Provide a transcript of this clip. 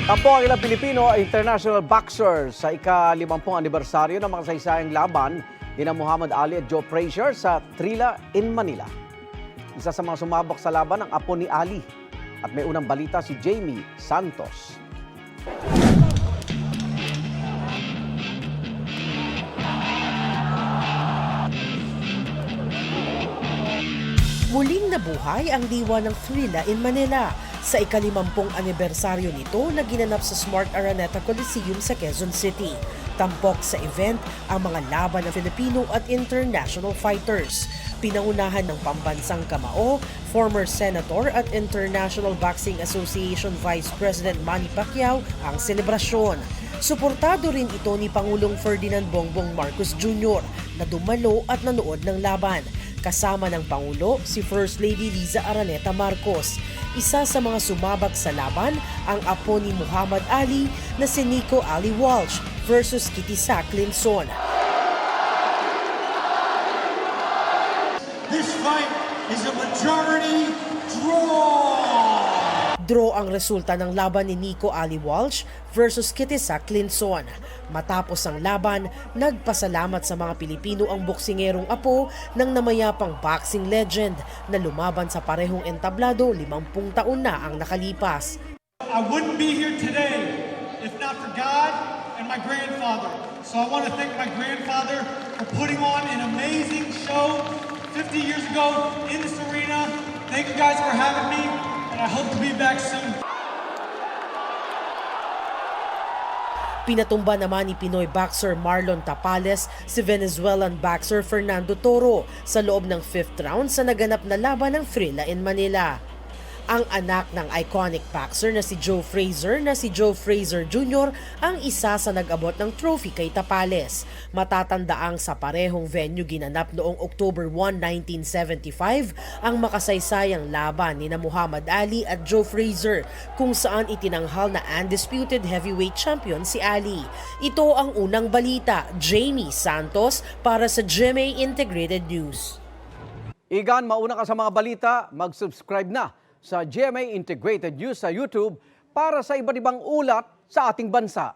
Tampo ang ilang Pilipino international boxers sa ika-50 anibersaryo ng makasaysayang laban nina Muhammad Ali at Joe Frazier sa Trilla in Manila. Isa sa mga sumabak sa laban ang apo ni Ali at may unang balita si Jamie Santos. Muling nabuhay ang diwa ng Trilla in Manila sa ika-50 anibersaryo nito na ginanap sa Smart Araneta Coliseum sa Quezon City. Tampok sa event ang mga laban ng Filipino at international fighters. Pinangunahan ng pambansang kamao, former Senator at International Boxing Association Vice President Manny Pacquiao ang selebrasyon. Suportado rin ito ni Pangulong Ferdinand Bongbong Marcos Jr. na dumalo at nanood ng laban. Kasama ng Pangulo si First Lady Liza Araneta Marcos. Isa sa mga sumabak sa laban ang apo ni Muhammad Ali na si Nico Ali Walsh versus Kitisa Clinson. This fight is a majority draw. Draw ang resulta ng laban ni Nico Ali Walsh versus Kitisa Clinson. Matapos ang laban, nagpasalamat sa mga Pilipino ang boksingerong apo ng namayapang boxing legend na lumaban sa parehong entablado 50 taon na ang nakalipas. I wouldn't be here today if not for God and my grandfather. So I want to thank my grandfather for putting on an amazing show 50 years ago in this arena. Thank you guys for having me, and I hope to be back soon. Pinatumba naman ni Pinoy boxer Marlon Tapales si Venezuelan boxer Fernando Toro sa loob ng 5th round sa naganap na laban ng Trilla in Manila. Ang anak ng iconic boxer na si Joe Frazier Jr. ang isa sa nag-abot ng trophy kay Tapales. Matatandaang sa parehong venue ginanap noong October 1, 1975 ang makasaysayang laban ni Muhammad Ali at Joe Frazier kung saan itinanghal na undisputed heavyweight champion si Ali. Ito ang unang balita. Jamie Santos para sa GMA Integrated News. Igan, mauna ka sa mga balita, mag-subscribe na sa GMA Integrated News sa YouTube para sa iba't ibang ulat sa ating bansa.